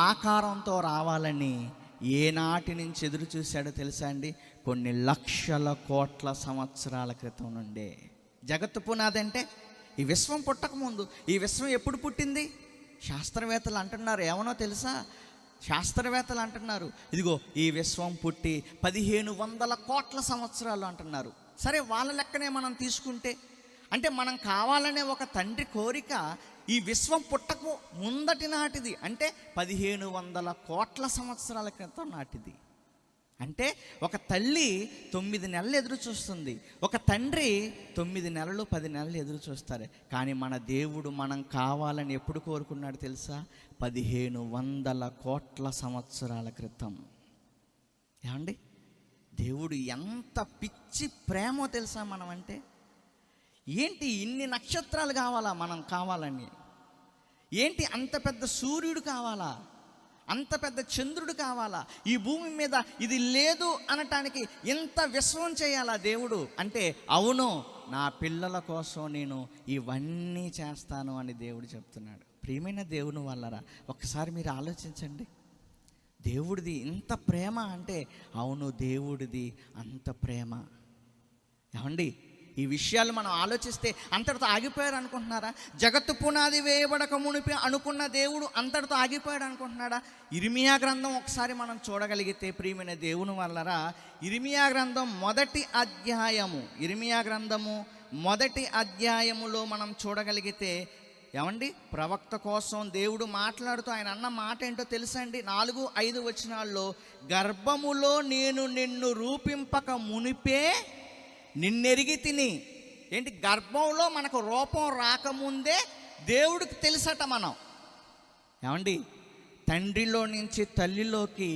ఆకారంతో రావాలని ఏనాటి నుంచి ఎదురు చూశాడో తెలుసా అండి? కొన్ని లక్షల కోట్ల సంవత్సరాల క్రితం నుండే. జగత్తు పునాది అంటే ఈ విశ్వం పుట్టకముందు. ఈ విశ్వం ఎప్పుడు పుట్టింది? శాస్త్రవేత్తలు అంటున్నారు, ఏమనో తెలుసా? శాస్త్రవేత్తలు అంటున్నారు, ఇదిగో ఈ విశ్వం పుట్టి 1500 కోట్ల సంవత్సరాలు అంటున్నారు. సరే, వాళ్ళ లెక్కనే మనం తీసుకుంటే, అంటే మనం కావాలనే ఒక తండ్రి కోరిక ఈ విశ్వం పుట్టకు ముందటి నాటిది, అంటే 1500 కోట్ల సంవత్సరాల క్రితం నాటిది. అంటే ఒక తల్లి 9 నెలలు ఎదురు చూస్తుంది, ఒక తండ్రి 9 నెలలు 10 నెలలు ఎదురు చూస్తారు. కానీ మన దేవుడు మనం కావాలని ఎప్పుడు కోరుకున్నాడు తెలుసా? 1500 కోట్ల సంవత్సరాల క్రితం. ఏమండి, దేవుడు ఎంత పిచ్చి ప్రేమో తెలుసా మనం అంటే? ఏంటి ఇన్ని నక్షత్రాలు కావాలా మనం కావాలని? ఏంటి అంత పెద్ద సూర్యుడు కావాలా? అంత పెద్ద చంద్రుడు కావాలా? ఈ భూమి మీద ఇది లేదు అనటానికి ఇంత విశ్వం చేయాలా దేవుడు అంటే? అవును, నా పిల్లల కోసం నేను ఇవన్నీ చేస్తాను అని దేవుడు చెప్తున్నాడు. ప్రియమైన దేవుని వల్లరా, ఒకసారి మీరు ఆలోచించండి. దేవుడిది ఇంత ప్రేమ అంటే, అవును దేవుడిది అంత ప్రేమ. ఏమండి, ఈ విషయాలు మనం ఆలోచిస్తే అంతటితో ఆగిపోయారు అనుకుంటున్నారా? జగత్తు పునాది వేయబడక మునిపి అనుకున్న దేవుడు అంతటితో ఆగిపోయాడు అనుకుంటున్నాడా? ఇర్మియా గ్రంథం ఒకసారి మనం చూడగలిగితే ప్రియమైన దేవుని వల్లరా, ఇర్మియా గ్రంథం ఇర్మియా గ్రంథము 1వ అధ్యాయములో మనం చూడగలిగితే, ఏమండి, ప్రవక్త కోసం దేవుడు మాట్లాడుతూ ఆయన అన్న మాట ఏంటో తెలుసా అండి? 4-5 వచనాల్లో, గర్భములో నేను నిన్ను రూపింపక మునిపే నిన్నెరిగి తిని. ఏంటి, గర్భంలో మనకు రూపం రాకముందే దేవుడికి తెలుసట మనం. ఏమండి, తండ్రిలో నుంచి తల్లిలోకి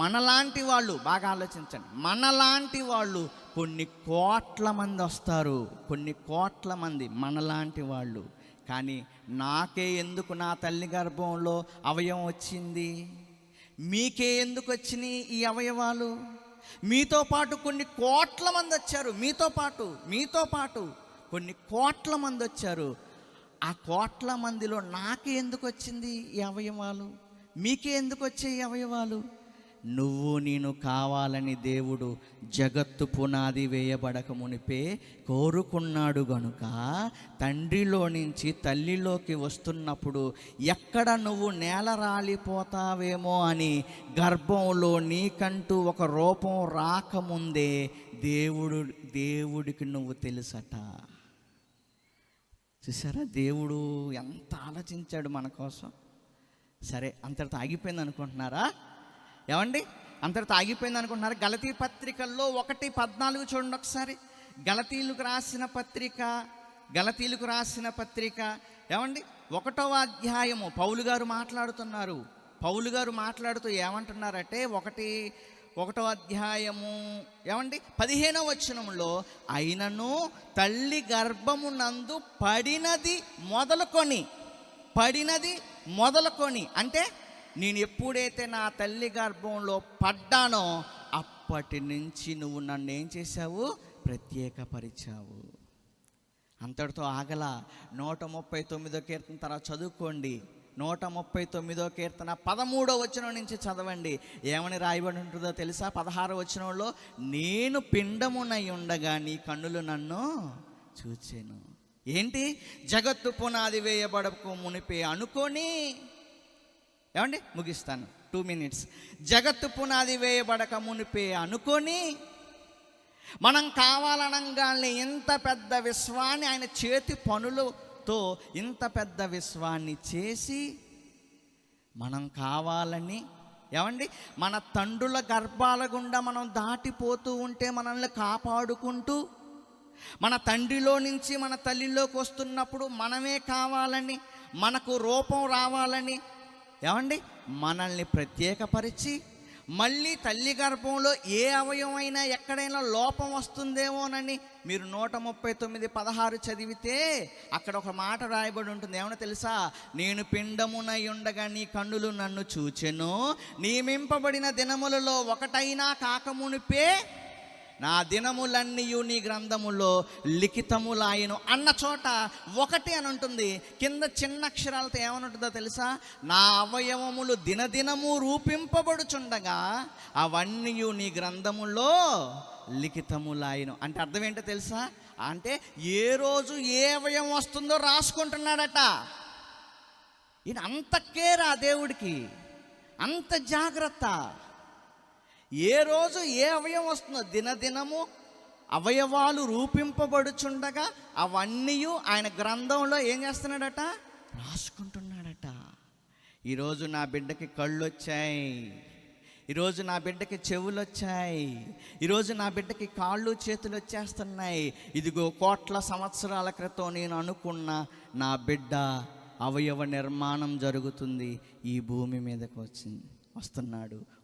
మనలాంటి వాళ్ళు, బాగా ఆలోచించండి, మనలాంటి వాళ్ళు కొన్ని కోట్ల మంది వస్తారు, కొన్ని కోట్ల మంది మనలాంటి వాళ్ళు. కానీ నాకే ఎందుకు నా తల్లి గర్భంలో అవయవం వచ్చింది? మీకే ఎందుకు వచ్చినాయి ఈ అవయవాలు? మీతో పాటు కొన్ని కోట్ల మంది వచ్చారు, మీతో పాటు కొన్ని కోట్ల మంది వచ్చారు. ఆ కోట్ల మందిలో నాకే ఎందుకు వచ్చింది ఈ అవయవాలు? మీకే ఎందుకు వచ్చాయి ఈ అవయవాలు? నువ్వు నేను కావాలని దేవుడు జగత్తు పునాది వేయబడక మునిపే కోరుకున్నాడు గనుక, తండ్రిలో నుంచి తల్లిలోకి వస్తున్నప్పుడు ఎక్కడ నువ్వు నేల రాలిపోతావేమో అని గర్భంలో నీకంటూ ఒక రూపం రాకముందే దేవుడికి నువ్వు తెలుసట. చూసారా, దేవుడు ఎంత ఆలోచించాడు మన కోసం. సరే, అంతటితో ఆగిపోయింది అనుకుంటున్నారా? ఏమండి, అంతటితో ఆగిపోయింది అనుకుంటున్నారు? గలతీ పత్రికల్లో 1:14 చూడండి ఒకసారి. గలతీలకు రాసిన పత్రిక ఏమండి 1వ అధ్యాయము పౌలు గారు మాట్లాడుతున్నారు. పౌలు గారు మాట్లాడుతూ ఏమంటున్నారంటే, 1వ అధ్యాయము ఏమండి 15వ వచనంలో, అయినను తల్లి గర్భమునందు పడినది మొదలుకొని అంటే నేను ఎప్పుడైతే నా తల్లి గర్భంలో పడ్డానో అప్పటి నుంచి నువ్వు నన్ను ఏం చేశావు? ప్రత్యేకపరిచావు. అంతటితో ఆగల. 139వ కీర్తన తర్వాత చదువుకోండి. 139వ కీర్తన 13వ వచనం నుంచి చదవండి. ఏమని రాయబడి ఉంటుందో తెలుసా? 16వ వచనంలో, నేను పిండమునై ఉండగా నీ కన్నులు నన్ను చూచెను. ఏంటి? జగత్తు పునాది వేయబడకు మునిపే అనుకొని, ఏమండి ముగిస్తాను 2 minutes. జగత్తు పునాది వేయబడక మునిపే అనుకొని, మనం కావాలనగానే ఇంత పెద్ద విశ్వాన్ని ఆయన చేతి పనులతో ఇంత పెద్ద విశ్వాన్ని చేసి, మనం కావాలని ఏమండి మన తండ్రుల గర్భాల గుండా మనం దాటిపోతూ ఉంటే మనల్ని కాపాడుకుంటూ, మన తండ్రిలో నుంచి మన తల్లిలోకి వస్తున్నప్పుడు మనమే కావాలని, మనకు రూపం రావాలని ఏమండి మనల్ని ప్రత్యేకపరిచి, మళ్ళీ తల్లి గర్భంలో ఏ అవయవమైనా ఎక్కడైనా లోపం వస్తుందేమోనని మీరు 139:16 చదివితే అక్కడ ఒక మాట రాయబడి ఉంటుంది. ఏమన్నా తెలుసా? నేను పిండమునై ఉండగా నీ కన్నులు నన్ను చూచెను, నియమింపబడిన దినములలో ఒకటైనా కాకమునిపే నా దినములన్నీయు నీ గ్రంథములో లిఖితములాయను అన్న చోట ఒకటి అని ఉంటుంది. కింద చిన్న అక్షరాలతో ఏమని ఉంటుందో తెలుసా? నా అవయవములు దినదినము రూపింపబడుచుండగా అవన్నీ నీ గ్రంథములో లిఖితములాయను. అంటే అర్థం ఏంటో తెలుసా? అంటే ఏ రోజు ఏ అవయవం వస్తుందో రాసుకుంటున్నాడట. ఈయన అంత కేర్ ఆ దేవుడికి, అంత జాగ్రత్త. ఏ రోజు ఏ అవయవం వస్తుందో దినదినము అవయవాలు రూపింపబడుచుండగా అవన్నీ ఆయన గ్రంథంలో ఏం చేస్తున్నాడట? రాసుకుంటున్నాడట. ఈరోజు నా బిడ్డకి కళ్ళు వచ్చాయి, ఈరోజు నా బిడ్డకి చెవులు వచ్చాయి, ఈరోజు నా బిడ్డకి కాళ్ళు చేతులు వచ్చేస్తున్నాయి. ఇదిగో కోట్ల సంవత్సరాల క్రితం నేను అనుకున్న నా బిడ్డ అవయవ నిర్మాణం జరుగుతుంది, ఈ భూమి మీదకి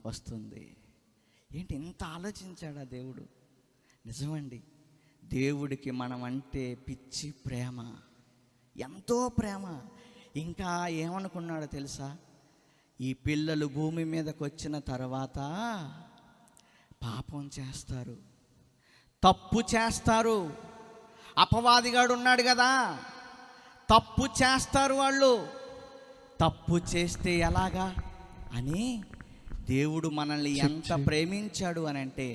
వస్తుంది. ఏంటి ఇంత ఆలోచించాడా దేవుడు? నిజమండి, దేవుడికి మనం అంటే పిచ్చి ప్రేమ, ఎంతో ప్రేమ. ఇంకా ఏమనుకున్నాడో తెలుసా? ఈ పిల్లలు భూమి మీదకి వచ్చిన తర్వాత పాపం చేస్తారు, తప్పు చేస్తారు. అపవాదిగాడు ఉన్నాడు కదా, తప్పు చేస్తారు వాళ్ళు. తప్పు చేస్తే ఎలాగా అని దేవుడు మనల్ని ఎంత ప్రేమించాడు అని అంటే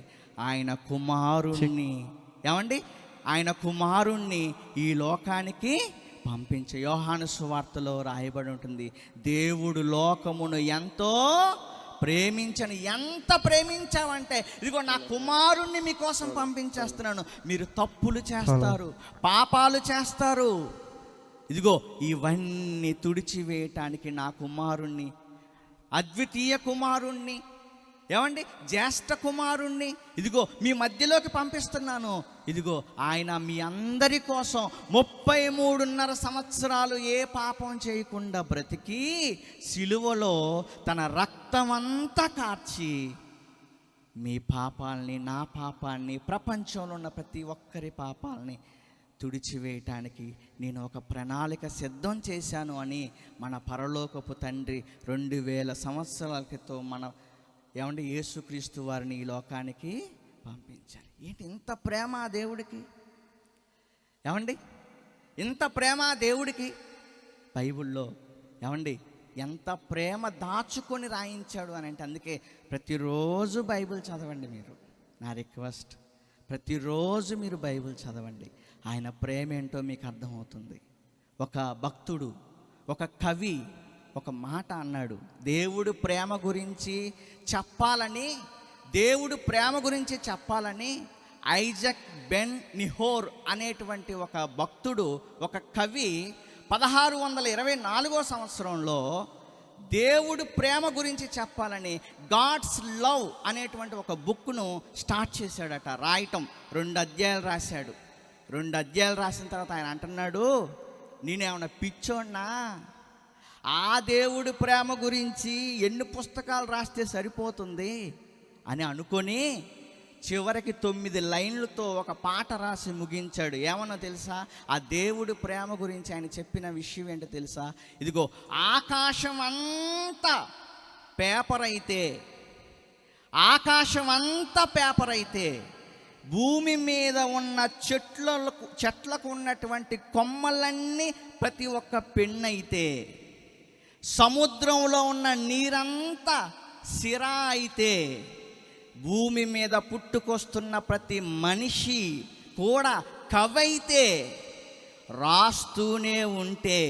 ఆయన కుమారుణ్ణి, ఏమండి, ఆయన కుమారుణ్ణి ఈ లోకానికి పంపించే. యోహాను సువార్తలో రాయబడి ఉంటుంది, దేవుడు లోకమును ఎంతో ప్రేమించని. ఎంత ప్రేమించావంటే ఇదిగో నా కుమారుణ్ణి మీకోసం పంపించేస్తున్నాను. మీరు తప్పులు చేస్తారు, పాపాలు చేస్తారు, ఇదిగో ఇవన్నీ తుడిచివేయటానికి నా కుమారుణ్ణి, అద్వితీయ కుమారుణ్ణి, ఏమండి, జ్యేష్ఠ కుమారుణ్ణి ఇదిగో మీ మధ్యలోకి పంపిస్తున్నాను. ఇదిగో ఆయన మీ అందరి కోసం 33.5 సంవత్సరాలు ఏ పాపం చేయకుండా బ్రతికి సిలువలో తన రక్తమంతా కార్చి మీ పాపాలని, నా పాపాన్ని, ప్రపంచంలో ఉన్న ప్రతి ఒక్కరి పాపాలని తుడిచివేయటానికి నేను ఒక ప్రణాళిక సిద్ధం చేశాను అని మన పరలోకపు తండ్రి 2000 సంవత్సరాల క్రితం మన ఏమంటే యేసుక్రీస్తు వారిని ఈ లోకానికి పంపించారు. ఏంటి ఇంత ప్రేమ ఆ దేవుడికి? ఏమండి, ఇంత ప్రేమ ఆ దేవుడికి. బైబిల్లో ఏమండి ఎంత ప్రేమ దాచుకొని రాయించాడు అని అంటే, అందుకే ప్రతిరోజు బైబిల్ చదవండి. మీరు, నా రిక్వెస్ట్, ప్రతిరోజు మీరు బైబిల్ చదవండి. ఆయన ప్రేమ ఏంటో మీకు అర్థమవుతుంది. ఒక భక్తుడు, ఒక కవి ఒక మాట అన్నాడు. దేవుడు ప్రేమ గురించి చెప్పాలని ఐజక్ బెన్ నిహోర్ అనేటువంటి ఒక భక్తుడు, ఒక కవి 1624 సంవత్సరంలో దేవుడు ప్రేమ గురించి చెప్పాలని గాడ్స్ లవ్ అనేటువంటి ఒక బుక్ను స్టార్ట్ చేశాడట, రాయటం. 2 అధ్యాయాలు రాశాడు. 2 అధ్యాయాలు రాసిన తర్వాత ఆయన అంటున్నాడు, నేనేమన్నా పిచ్చోడ్నా? ఆ దేవుడు ప్రేమ గురించి ఎన్ని పుస్తకాలు రాస్తే సరిపోతుంది అని అనుకొని చివరికి 9 లైన్లతో ఒక పాట రాసి ముగించాడు. ఏమన్నా తెలుసా? ఆ దేవుడు ప్రేమ గురించి ఆయన చెప్పిన విషయం ఏంటో తెలుసా? ఇదిగో ఆకాశం అంతా పేపర్ అయితే భూమి మీద ఉన్న చెట్లకు ఉన్నటువంటి కొమ్మలన్నీ ప్రతి ఒక్క పెన్నైతే, సముద్రంలో ఉన్న నీరంతా సిరా అయితే, భూమి మీద పుట్టుకొస్తున్న ప్రతి మనిషి కూడా కవైతే, రాస్తూనే ఉంటే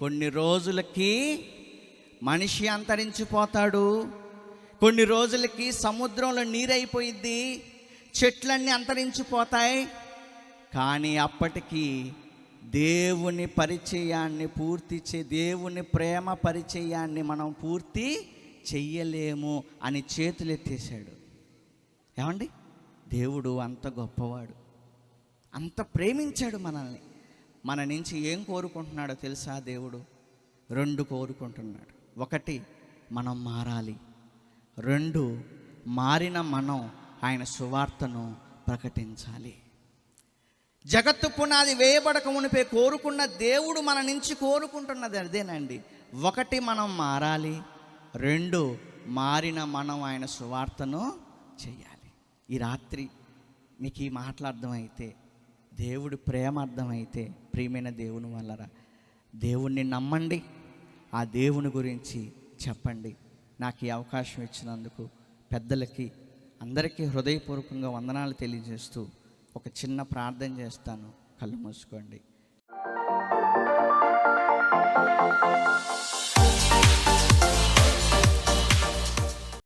కొన్ని రోజులకి మనిషి అంతరించిపోతాడు, కొన్ని రోజులకి సముద్రంలో నీరైపోయిద్ది, చెట్లన్నీ అంతరించిపోతాయి. కానీ అప్పటికి దేవుని పరిచయాన్ని దేవుని ప్రేమ పరిచయాన్ని మనం పూర్తి చెయ్యలేము అని చేతులెత్తేశాడు. ఏమండి, దేవుడు అంత గొప్పవాడు, అంత ప్రేమించాడు మనల్ని. మన నుంచి ఏం కోరుకుంటున్నాడో తెలుసా? దేవుడు 2 కోరుకుంటున్నాడు. 1, మనం మారాలి. 2, మారిన మనం ఆయన సువార్తను ప్రకటించాలి. జగత్తు పునాది వేయబడక మునిపే కోరుకున్న దేవుడు మన నుంచి కోరుకుంటున్నది అదేనండి. 1, మనం మారాలి. 2, మారిన మనం ఆయన సువార్తను చేయాలి. ఈ రాత్రి మీకు ఈ మాటలు అర్థమైతే, దేవుడి ప్రేమ అర్థమైతే, ప్రియమైన దేవుని వల్లరా దేవుణ్ణి నమ్మండి, ఆ దేవుని గురించి చెప్పండి. నాకు ఈ అవకాశం ఇచ్చినందుకు పెద్దలకి అందరికీ హృదయపూర్వకంగా వందనాలు తెలియజేస్తూ ఒక చిన్న ప్రార్థన చేస్తాను. కళ్ళు మూసుకోండి.